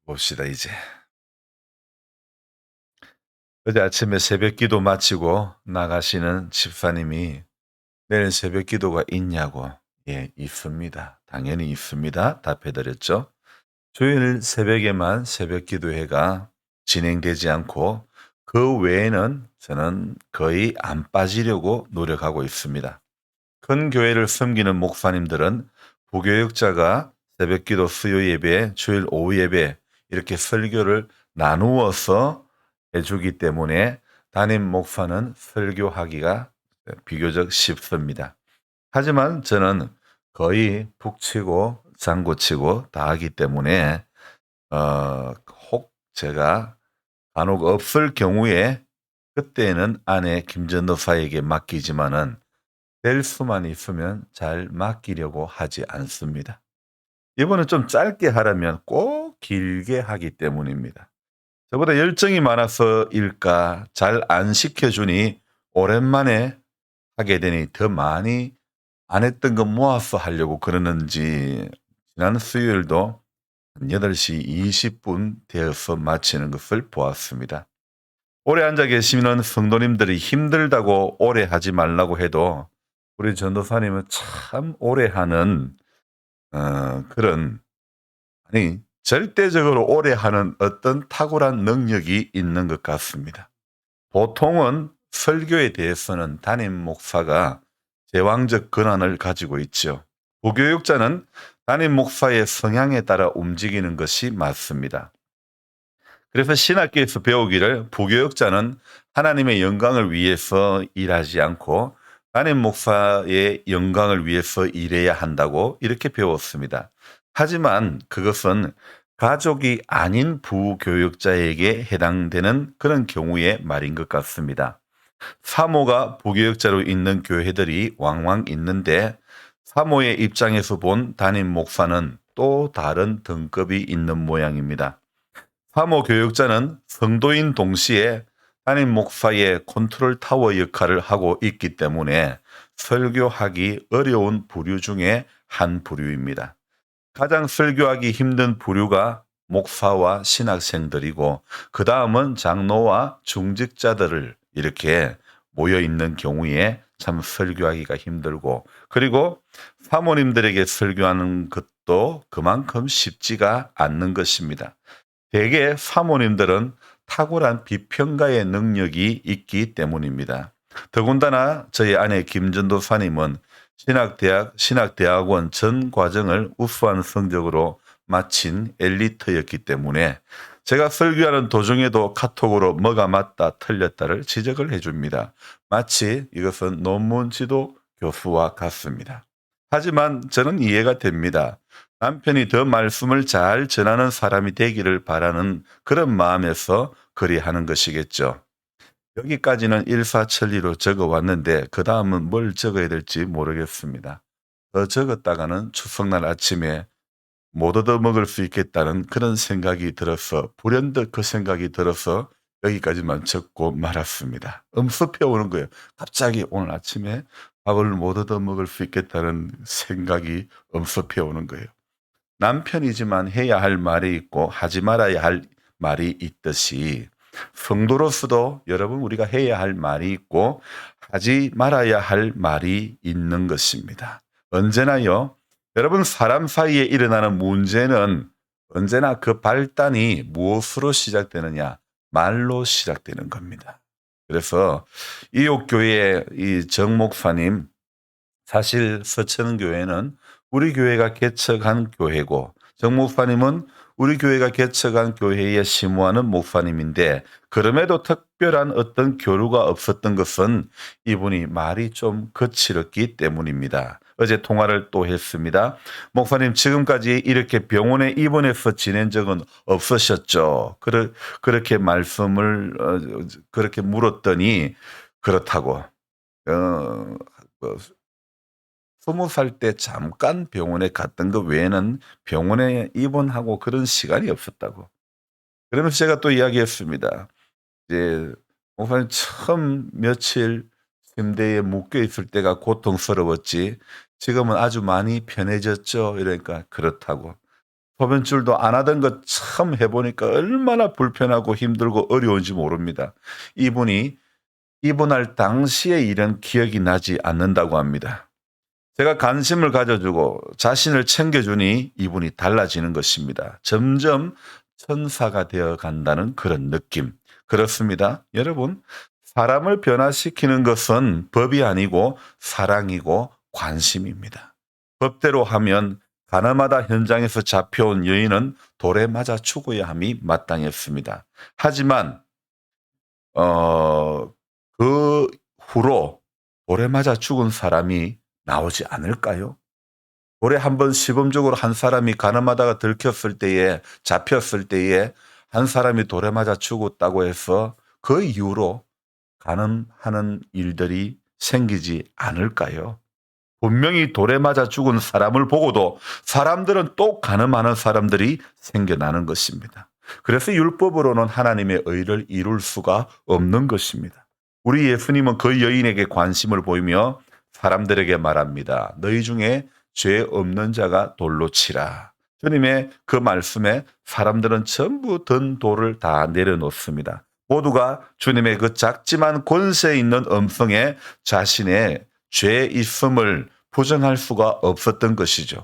봅시다 이제. 어제 아침에 새벽 기도 마치고 나가시는 집사님이 "내일 새벽 기도가 있냐."고. "예, 있습니다. 당연히 있습니다." 답해 드렸죠. 주일 새벽에만 새벽 기도회가 진행되지 않고 그 외에는 저는 거의 안 빠지려고 노력하고 있습니다. 큰 교회를 섬기는 목사님들은 부교육자가 새벽기도 수요 예배, 주일 오후 예배 이렇게 설교를 나누어서 해주기 때문에 담임 목사는 설교하기가 비교적 쉽습니다. 하지만 저는 거의 북치고 장구치고 다 하기 때문에 혹 제가 간혹 없을 경우에 그때는 아내 김전도사에게 맡기지만은 될 수만 있으면 잘 맡기려고 하지 않습니다. 이번은 좀 짧게 하라면 꼭 길게 하기 때문입니다. 저보다 열정이 많아서일까 잘 안 시켜주니 오랜만에 하게 되니 더 많이 안 했던 거 모아서 하려고 그러는지 지난 수요일도 8시 20분 되어서 마치는 것을 보았습니다. 오래 앉아 계시는 성도님들이 힘들다고 오래 하지 말라고 해도 우리 전도사님은 참 오래 하는 그런 아니 절대적으로 오래 하는 어떤 탁월한 능력이 있는 것 같습니다. 보통은 설교에 대해서는 담임 목사가 제왕적 권한을 가지고 있죠. 부교육자는 담임 목사의 성향에 따라 움직이는 것이 맞습니다. 그래서 신학교에서 배우기를 부교육자는 하나님의 영광을 위해서 일하지 않고 담임 목사의 영광을 위해서 일해야 한다고 이렇게 배웠습니다. 하지만 그것은 가족이 아닌 부교육자에게 해당되는 그런 경우의 말인 것 같습니다. 사모가 부교육자로 있는 교회들이 왕왕 있는데 사모의 입장에서 본 담임 목사는 또 다른 등급이 있는 모양입니다. 사모 교육자는 성도인 동시에 담임 목사의 컨트롤 타워 역할을 하고 있기 때문에 설교하기 어려운 부류 중에 한 부류입니다. 가장 설교하기 힘든 부류가 목사와 신학생들이고 그 다음은 장로와 중직자들을 이렇게 모여 있는 경우에 참 설교하기가 힘들고 그리고 사모님들에게 설교하는 것도 그만큼 쉽지가 않는 것입니다. 대개 사모님들은 탁월한 비평가의 능력이 있기 때문입니다. 더군다나 저희 아내 김전도사님은 신학대학원 전 과정을 우수한 성적으로 마친 엘리트였기 때문에 제가 설교하는 도중에도 카톡으로 뭐가 맞다 틀렸다를 지적을 해줍니다. 마치 이것은 논문 지도 교수와 같습니다. 하지만 저는 이해가 됩니다. 남편이 더 말씀을 잘 전하는 사람이 되기를 바라는 그런 마음에서 그리하는 것이겠죠. 여기까지는 일사천리로 적어왔는데 그 다음은 뭘 적어야 될지 모르겠습니다. 더 적었다가는 추석날 아침에 못 얻어먹을 수 있겠다는 그런 생각이 들어서 불현듯 그 생각이 들어서 여기까지만 적고 말았습니다. 엄습해 오는 거예요. 갑자기 오늘 아침에 밥을 못 얻어먹을 수 있겠다는 생각이 엄습해 오는 거예요. 남편이지만 해야 할 말이 있고 하지 말아야 할 말이 있듯이 성도로서도 여러분 우리가 해야 할 말이 있고 하지 말아야 할 말이 있는 것입니다. 언제나요. 여러분 사람 사이에 일어나는 문제는 언제나 그 발단이 무엇으로 시작되느냐? 말로 시작되는 겁니다. 그래서 이옥교회 이 정 목사님 사실 서천은 교회는 우리 교회가 개척한 교회고 정 목사님은 우리 교회가 개척한 교회에 심호하는 목사님인데 그럼에도 특별한 어떤 교류가 없었던 것은 이분이 말이 좀 거칠었기 때문입니다. 어제 통화를 또 했습니다. 목사님 지금까지 이렇게 병원에 입원해서 지낸 적은 없으셨죠? 그렇게 말씀을 그렇게 물었더니 그렇다고 뭐 20살 때 잠깐 병원에 갔던 것 외에는 병원에 입원하고 그런 시간이 없었다고. 그러면서 제가 또 이야기했습니다. 이제 목사님 처음 며칠 침대에 묶여 있을 때가 고통스러웠지 지금은 아주 많이 편해졌죠. 이러니까 그렇다고. 소변줄도 안 하던 것 처음 해보니까 얼마나 불편하고 힘들고 어려운지 모릅니다. 이분이 입원할 당시의 일은 기억이 나지 않는다고 합니다. 제가 관심을 가져주고 자신을 챙겨주니 이분이 달라지는 것입니다. 점점 천사가 되어 간다는 그런 느낌. 그렇습니다. 여러분, 사람을 변화시키는 것은 법이 아니고 사랑이고 관심입니다. 법대로 하면 가나마다 현장에서 잡혀온 여인은 돌에 맞아 죽어야 함이 마땅했습니다. 하지만 그 후로 돌에 맞아 죽은 사람이 나오지 않을까요? 돌에 한 번 시범적으로 한 사람이 가늠하다가 들켰을 때에 잡혔을 때에 한 사람이 돌에 맞아 죽었다고 해서 그 이후로 가늠하는 일들이 생기지 않을까요? 분명히 돌에 맞아 죽은 사람을 보고도 사람들은 또 가늠하는 사람들이 생겨나는 것입니다. 그래서 율법으로는 하나님의 의를 이룰 수가 없는 것입니다. 우리 예수님은 그 여인에게 관심을 보이며 사람들에게 말합니다. 너희 중에 죄 없는 자가 돌로 치라. 주님의 그 말씀에 사람들은 전부 든 돌을 다 내려놓습니다. 모두가 주님의 그 작지만 권세 있는 음성에 자신의 죄 있음을 부정할 수가 없었던 것이죠.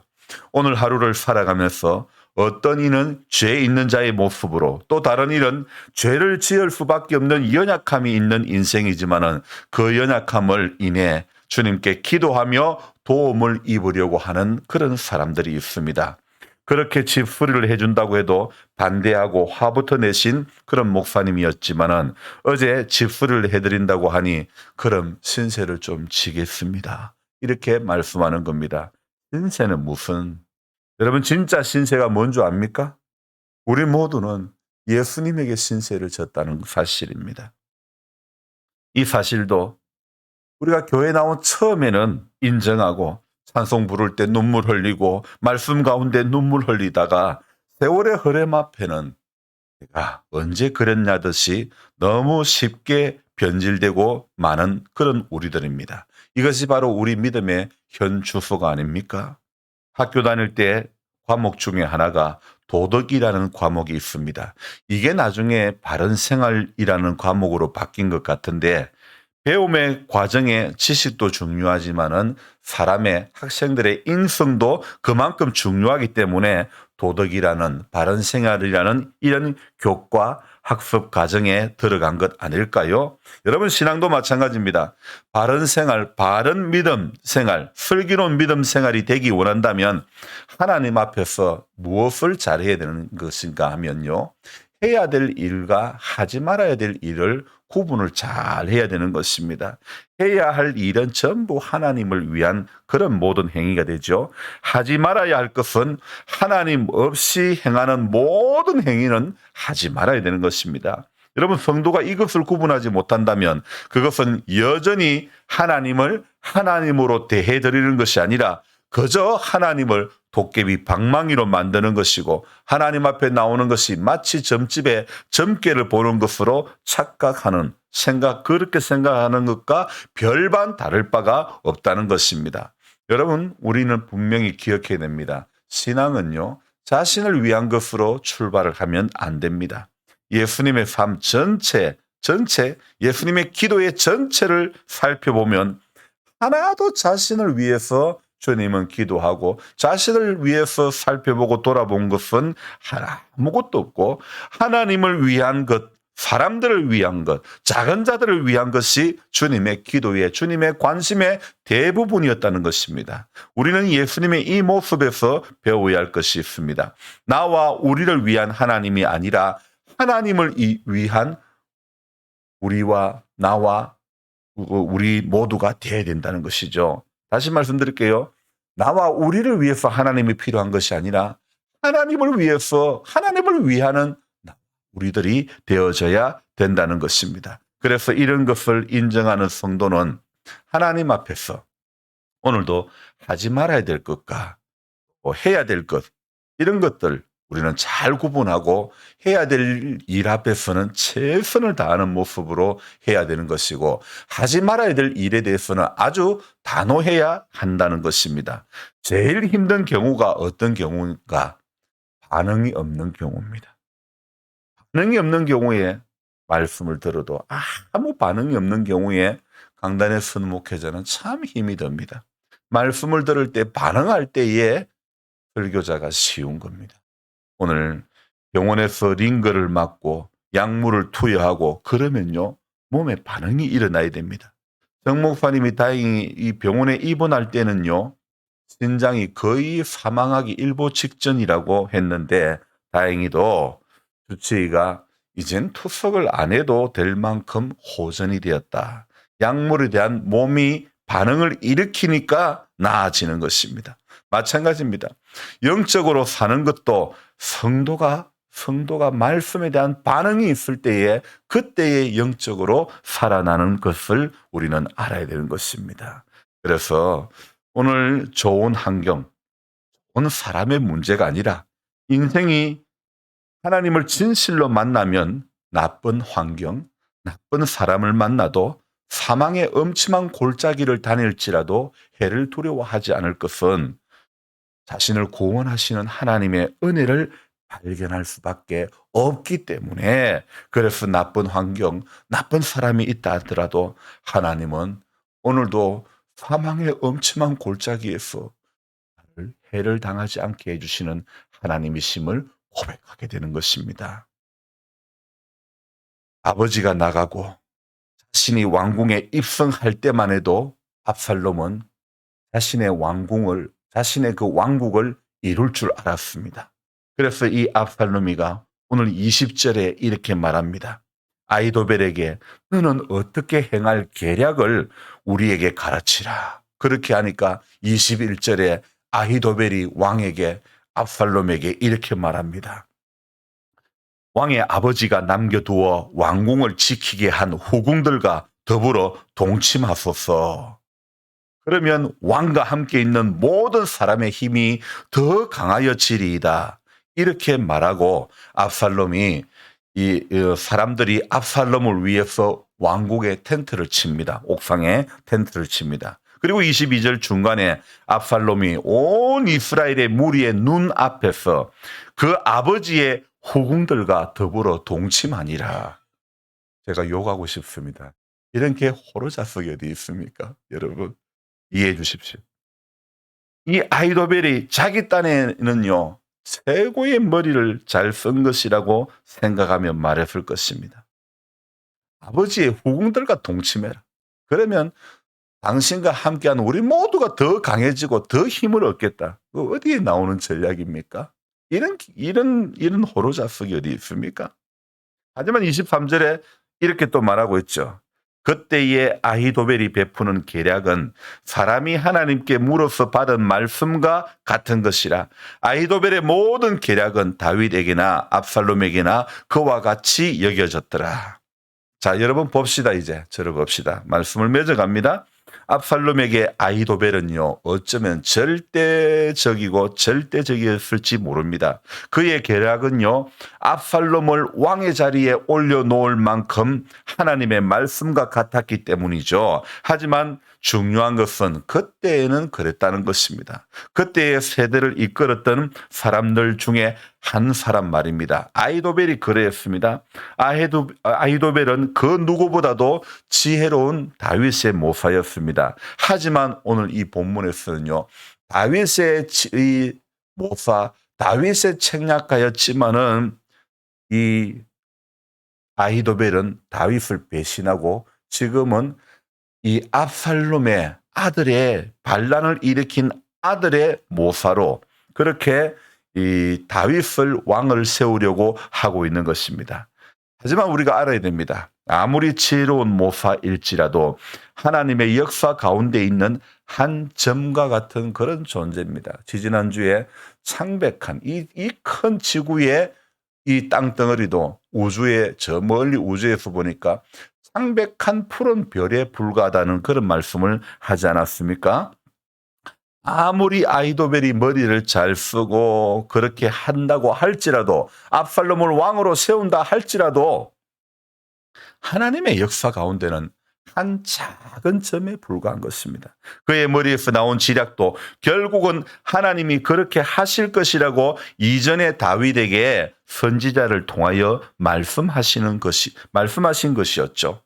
오늘 하루를 살아가면서 어떤 이는 죄 있는 자의 모습으로 또 다른 이는 죄를 지을 수밖에 없는 연약함이 있는 인생이지만은 그 연약함을 인해 주님께 기도하며 도움을 입으려고 하는 그런 사람들이 있습니다. 그렇게 집수리를 해준다고 해도 반대하고 화부터 내신 그런 목사님이었지만은 어제 집수리를 해드린다고 하니 그럼 신세를 좀 지겠습니다. 이렇게 말씀하는 겁니다. 신세는 무슨? 여러분 진짜 신세가 뭔 줄 압니까? 우리 모두는 예수님에게 신세를 졌다는 사실입니다. 이 사실도 우리가 교회 나온 처음에는 인정하고 찬송 부를 때 눈물 흘리고 말씀 가운데 눈물 흘리다가 세월의 흐름 앞에는 내가 언제 그랬냐듯이 너무 쉽게 변질되고 많은 그런 우리들입니다. 이것이 바로 우리 믿음의 현 주소가 아닙니까? 학교 다닐 때 과목 중에 하나가 도덕이라는 과목이 있습니다. 이게 나중에 바른 생활이라는 과목으로 바뀐 것 같은데 배움의 과정에 지식도 중요하지만은 사람의 학생들의 인성도 그만큼 중요하기 때문에 도덕이라는 바른 생활이라는 이런 교과 학습 과정에 들어간 것 아닐까요? 여러분 신앙도 마찬가지입니다. 바른 생활, 바른 믿음 생활, 슬기로운 믿음 생활이 되기 원한다면 하나님 앞에서 무엇을 잘해야 되는 것인가 하면요. 해야 될 일과 하지 말아야 될 일을 구분을 잘 해야 되는 것입니다. 해야 할 일은 전부 하나님을 위한 그런 모든 행위가 되죠. 하지 말아야 할 것은 하나님 없이 행하는 모든 행위는 하지 말아야 되는 것입니다. 여러분 성도가 이것을 구분하지 못한다면 그것은 여전히 하나님을 하나님으로 대해드리는 것이 아니라 그저 하나님을 도깨비 방망이로 만드는 것이고 하나님 앞에 나오는 것이 마치 점집에 점괘를 보는 것으로 착각하는 그렇게 생각하는 것과 별반 다를 바가 없다는 것입니다. 여러분 우리는 분명히 기억해야 됩니다. 신앙은요 자신을 위한 것으로 출발을 하면 안 됩니다. 예수님의 삶 전체 예수님의 기도의 전체를 살펴보면 하나도 자신을 위해서 주님은 기도하고 자신을 위해서 살펴보고 돌아본 것은 아무것도 없고 하나님을 위한 것, 사람들을 위한 것, 작은 자들을 위한 것이 주님의 기도의 주님의 관심의 대부분이었다는 것입니다. 우리는 예수님의 이 모습에서 배워야 할 것이 있습니다. 나와 우리를 위한 하나님이 아니라 하나님을 위한 우리와 나와 우리 모두가 되어야 된다는 것이죠. 다시 말씀드릴게요. 나와 우리를 위해서 하나님이 필요한 것이 아니라 하나님을 위해서 하나님을 위하는 우리들이 되어져야 된다는 것입니다. 그래서 이런 것을 인정하는 성도는 하나님 앞에서 오늘도 하지 말아야 될 것과 해야 될 것 이런 것들 우리는 잘 구분하고 해야 될 일 앞에서는 최선을 다하는 모습으로 해야 되는 것이고 하지 말아야 될 일에 대해서는 아주 단호해야 한다는 것입니다. 제일 힘든 경우가 어떤 경우인가? 반응이 없는 경우입니다. 반응이 없는 경우에 말씀을 들어도 아무 반응이 없는 경우에 강단에 서는 목회자는 참 힘이 듭니다. 말씀을 들을 때 반응할 때에 설교자가 쉬운 겁니다. 오늘 병원에서 링거를 맞고 약물을 투여하고 그러면요 몸에 반응이 일어나야 됩니다. 정 목사님이 다행히 이 병원에 입원할 때는요 심장이 거의 사망하기 일보 직전이라고 했는데 다행히도 주치의가 이젠 투석을 안 해도 될 만큼 호전이 되었다. 약물에 대한 몸이 반응을 일으키니까 나아지는 것입니다. 마찬가지입니다. 영적으로 사는 것도 성도가 말씀에 대한 반응이 있을 때에 그때에 영적으로 살아나는 것을 우리는 알아야 되는 것입니다. 그래서 오늘 좋은 환경, 좋은 사람의 문제가 아니라 인생이 하나님을 진실로 만나면 나쁜 환경, 나쁜 사람을 만나도 사망의 엄침한 골짜기를 다닐지라도 해를 두려워하지 않을 것은 자신을 구원하시는 하나님의 은혜를 발견할 수밖에 없기 때문에 그래서 나쁜 환경, 나쁜 사람이 있다 하더라도 하나님은 오늘도 사망의 엄침한 골짜기에서 해를 당하지 않게 해주시는 하나님이심을 고백하게 되는 것입니다. 아버지가 나가고 자신이 왕궁에 입성할 때만 해도 압살롬은 자신의 그 왕국을 이룰 줄 알았습니다. 그래서 이 압살롬이가 오늘 20절에 이렇게 말합니다. 아히도벨에게 너는 어떻게 행할 계략을 우리에게 가르치라. 그렇게 하니까 21절에 아히도벨이 왕에게 압살롬에게 이렇게 말합니다. 왕의 아버지가 남겨두어 왕궁을 지키게 한 후궁들과 더불어 동침하소서. 그러면 왕과 함께 있는 모든 사람의 힘이 더 강하여지리이다. 이렇게 말하고 압살롬이 사람들이 압살롬을 위해서 왕궁에 텐트를 칩니다. 옥상에 텐트를 칩니다. 그리고 22절 중간에 압살롬이 온 이스라엘의 무리의 눈앞에서 그 아버지의 후궁들과 더불어 동침하니라. 제가 욕하고 싶습니다. 이런 게 호로자석이 어디 있습니까? 여러분 이해해 주십시오. 이 아히도벨이 자기 딴에는요 최고의 머리를 잘 쓴 것이라고 생각하며 말했을 것입니다. 아버지의 후궁들과 동침해라. 그러면 당신과 함께한 우리 모두가 더 강해지고 더 힘을 얻겠다. 어디에 나오는 전략입니까? 이런 호로자석이 어디 있습니까? 하지만 23절에 이렇게 또 말하고 있죠. 그때의 아히도벨이 베푸는 계략은 사람이 하나님께 물어서 받은 말씀과 같은 것이라. 아히도벨의 모든 계략은 다윗에게나 압살롬에게나 그와 같이 여겨졌더라. 자, 여러분 봅시다. 이제 저를 봅시다. 말씀을 맺어갑니다. 압살롬에게 아히도벨은요 어쩌면 절대적이었을지 모릅니다. 그의 계략은요 압살롬을 왕의 자리에 올려놓을 만큼 하나님의 말씀과 같았기 때문이죠. 하지만 중요한 것은 그때에는 그랬다는 것입니다. 그때의 세대를 이끌었던 사람들 중에 한 사람 말입니다. 아히도벨이 그랬습니다. 아히도벨은 그 누구보다도 지혜로운 다윗의 모사였습니다. 하지만 오늘 이 본문에서는요, 다윗의 모사, 다윗의 책략가였지만은 이 아히도벨은 다윗을 배신하고 지금은 이 압살롬의 아들의 반란을 일으킨 아들의 모사로 그렇게 이 다윗을 왕을 세우려고 하고 있는 것입니다. 하지만 우리가 알아야 됩니다. 아무리 지혜로운 모사일지라도 하나님의 역사 가운데 있는 한 점과 같은 그런 존재입니다. 지지난주에 창백한 이 큰 지구의 이 땅덩어리도 우주의 저 멀리 우주에서 보니까 창백한 푸른 별에 불과하다는 그런 말씀을 하지 않았습니까? 아무리 아히도벨이 머리를 잘 쓰고 그렇게 한다고 할지라도 압살롬을 왕으로 세운다 할지라도 하나님의 역사 가운데는 한 작은 점에 불과한 것입니다. 그의 머리에서 나온 지략도 결국은 하나님이 그렇게 하실 것이라고 이전에 다윗에게 선지자를 통하여 말씀하신 것이었죠.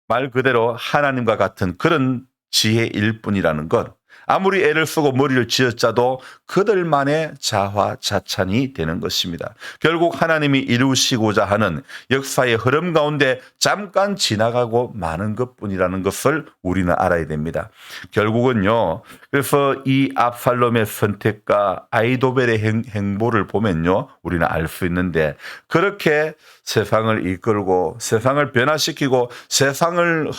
말 그대로 하나님과 같은 그런 지혜일 뿐이라는 것. 아무리 애를 쓰고 머리를 쥐어짜도 그들만의 자화자찬이 되는 것입니다. 결국 하나님이 이루시고자 하는 역사의 흐름 가운데 잠깐 지나가고 마는 것뿐이라는 것을 우리는 알아야 됩니다. 결국은요. 그래서 이 압살롬의 선택과 아이도벨의 행보를 보면요. 우리는 알 수 있는데 그렇게 세상을 이끌고 세상을 변화시키고 세상을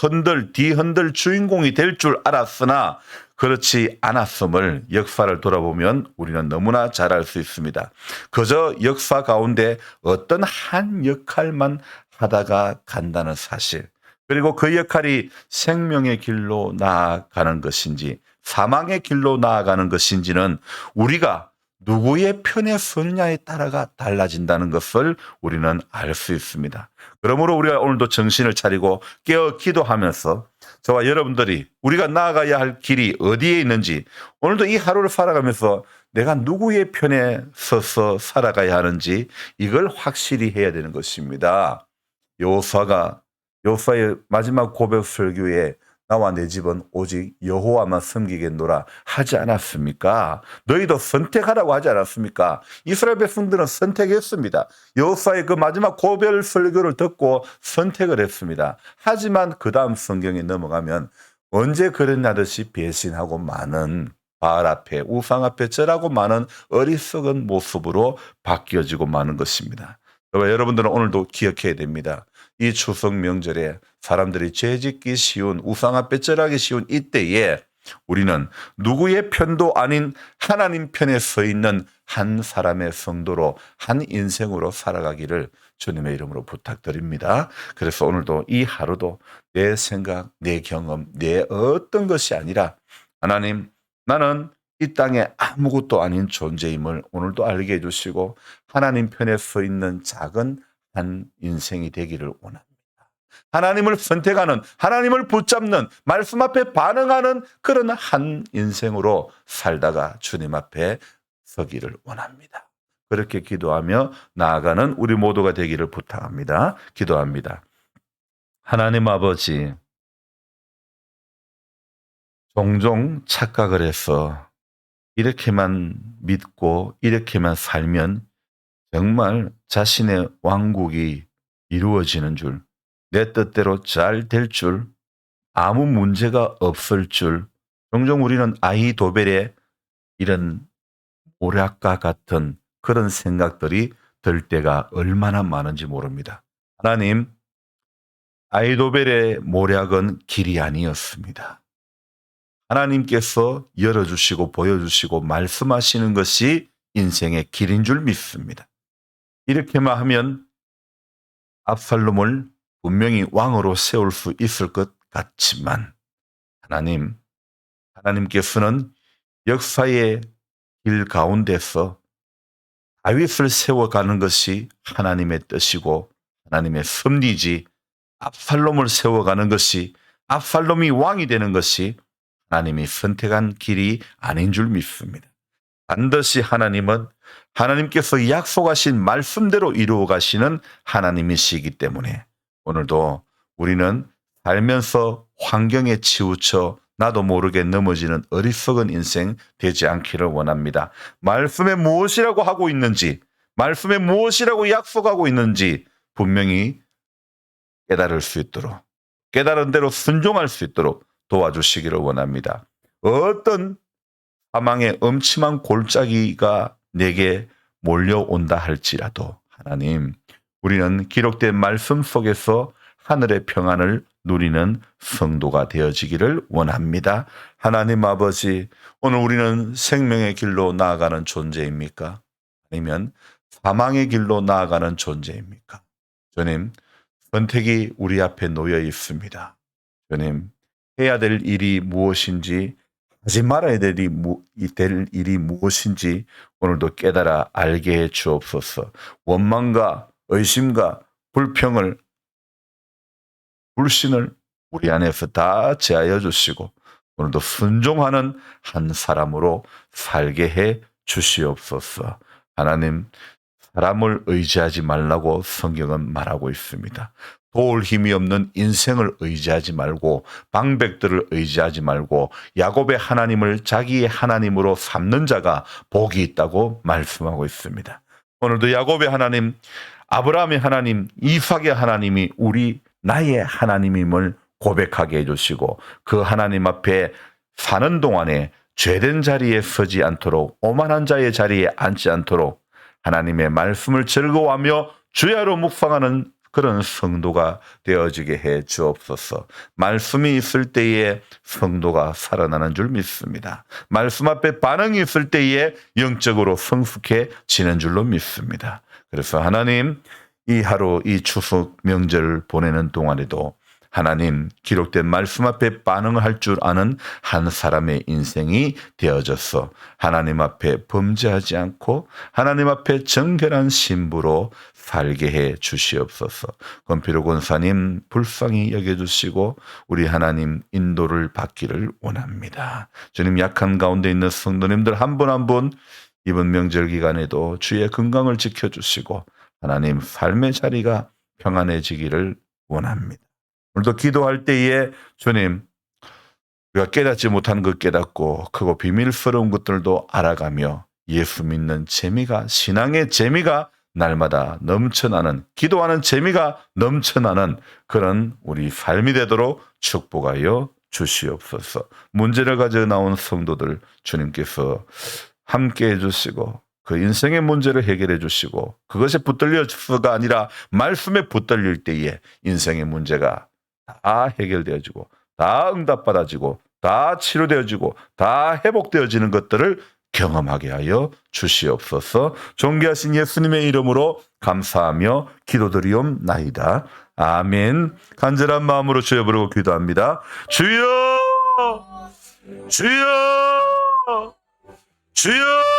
뒤흔들 주인공이 될 줄 알았으나 그렇지 않았음을 역사를 돌아보면 우리는 너무나 잘 알 수 있습니다. 그저 역사 가운데 어떤 한 역할만 하다가 간다는 사실. 그리고 그 역할이 생명의 길로 나아가는 것인지 사망의 길로 나아가는 것인지는 우리가 누구의 편에 서느냐에 따라가 달라진다는 것을 우리는 알 수 있습니다. 그러므로 우리가 오늘도 정신을 차리고 깨어 기도하면서 저와 여러분들이 우리가 나아가야 할 길이 어디에 있는지 오늘도 이 하루를 살아가면서 내가 누구의 편에 서서 살아가야 하는지 이걸 확실히 해야 되는 것입니다. 여호수아의 마지막 고백 설교에 나와 내 집은 오직 여호와만 섬기겠노라 하지 않았습니까? 너희도 선택하라고 하지 않았습니까? 이스라엘 백성들은 선택했습니다. 여호수아의 그 마지막 고별 설교를 듣고 선택을 했습니다. 하지만 그 다음 성경에 넘어가면 언제 그랬냐듯이 배신하고 많은 바알 앞에 우상 앞에 절하고 많은 어리석은 모습으로 바뀌어지고 마는 것입니다. 여러분들은 오늘도 기억해야 됩니다. 이 추석 명절에 사람들이 죄짓기 쉬운 우상 앞에 절하기 쉬운 이때에 우리는 누구의 편도 아닌 하나님 편에 서 있는 한 사람의 성도로 한 인생으로 살아가기를 주님의 이름으로 부탁드립니다. 그래서 오늘도 이 하루도 내 생각, 내 경험, 내 어떤 것이 아니라 하나님 나는 이 땅에 아무것도 아닌 존재임을 오늘도 알게 해주시고 하나님 편에 서 있는 작은 한 인생이 되기를 원합니다. 하나님을 선택하는, 하나님을 붙잡는, 말씀 앞에 반응하는 그런 한 인생으로 살다가 주님 앞에 서기를 원합니다. 그렇게 기도하며 나아가는 우리 모두가 되기를 부탁합니다. 기도합니다. 하나님 아버지, 종종 착각을 해서 이렇게만 믿고 이렇게만 살면 정말 자신의 왕국이 이루어지는 줄, 내 뜻대로 잘 될 줄, 아무 문제가 없을 줄, 종종 우리는 아히도벨의 이런 오락과 같은 그런 생각들이 들 때가 얼마나 많은지 모릅니다. 하나님, 아히도벨의 모략은 길이 아니었습니다. 하나님께서 열어주시고 보여주시고 말씀하시는 것이 인생의 길인 줄 믿습니다. 이렇게만 하면 압살롬을 분명히 왕으로 세울 수 있을 것 같지만 하나님께서는 역사의 길 가운데서 다윗을 세워가는 것이 하나님의 뜻이고 하나님의 섭리지 압살롬을 세워가는 것이 압살롬이 왕이 되는 것이 하나님이 선택한 길이 아닌 줄 믿습니다. 반드시 하나님은 하나님께서 약속하신 말씀대로 이루어 가시는 하나님이시기 때문에 오늘도 우리는 살면서 환경에 치우쳐 나도 모르게 넘어지는 어리석은 인생 되지 않기를 원합니다. 말씀에 무엇이라고 하고 있는지, 말씀에 무엇이라고 약속하고 있는지 분명히 깨달을 수 있도록, 깨달은 대로 순종할 수 있도록 도와주시기를 원합니다. 어떤 사망의 엄침한 골짜기가 내게 몰려온다 할지라도 하나님, 우리는 기록된 말씀 속에서 하늘의 평안을 누리는 성도가 되어지기를 원합니다. 하나님 아버지, 오늘 우리는 생명의 길로 나아가는 존재입니까? 아니면 사망의 길로 나아가는 존재입니까? 주님, 선택이 우리 앞에 놓여 있습니다. 주님, 해야 될 일이 무엇인지, 하지 말아야 될 일이 무엇인지 오늘도 깨달아 알게 해 주옵소서. 원망과 의심과 불평을, 불신을 우리 안에서 다 제하여 주시고 오늘도 순종하는 한 사람으로 살게 해 주시옵소서. 하나님, 사람을 의지하지 말라고 성경은 말하고 있습니다. 도울 힘이 없는 인생을 의지하지 말고 방백들을 의지하지 말고 야곱의 하나님을 자기의 하나님으로 삼는 자가 복이 있다고 말씀하고 있습니다. 오늘도 야곱의 하나님, 아브라함의 하나님, 이삭의 하나님이 나의 하나님임을 고백하게 해주시고 그 하나님 앞에 사는 동안에 죄된 자리에 서지 않도록 오만한 자의 자리에 앉지 않도록 하나님의 말씀을 즐거워하며 주야로 묵상하는 그런 성도가 되어지게 해 주옵소서. 말씀이 있을 때에 성도가 살아나는 줄 믿습니다. 말씀 앞에 반응이 있을 때에 영적으로 성숙해지는 줄로 믿습니다. 그래서 하나님, 이 하루 이 추석 명절을 보내는 동안에도 하나님 기록된 말씀 앞에 반응을 할 줄 아는 한 사람의 인생이 되어져서 하나님 앞에 범죄하지 않고 하나님 앞에 정결한 신부로 살게 해 주시옵소서. 권필호 권사님 불쌍히 여겨주시고 우리 하나님 인도를 받기를 원합니다. 주님, 약한 가운데 있는 성도님들 한 분 한 분 이번 명절 기간에도 주의 건강을 지켜주시고 하나님 삶의 자리가 평안해지기를 원합니다. 오늘도 기도할 때에 주님, 우리가 깨닫지 못한 것 깨닫고 크고 비밀스러운 것들도 알아가며 예수 믿는 재미가, 신앙의 재미가 날마다 넘쳐나는, 기도하는 재미가 넘쳐나는 그런 우리 삶이 되도록 축복하여 주시옵소서. 문제를 가져 나온 성도들 주님께서 함께 해주시고 그 인생의 문제를 해결해 주시고 그것에 붙들려서가 아니라 말씀에 붙들릴 때에 인생의 문제가 다 해결되어지고 다 응답받아지고 다 치료되어지고 다 회복되어지는 것들을 경험하게 하여 주시옵소서. 존귀하신 예수님의 이름으로 감사하며 기도드리옵나이다. 아멘. 간절한 마음으로 주여 부르고 기도합니다. 주여! 주여! 주여!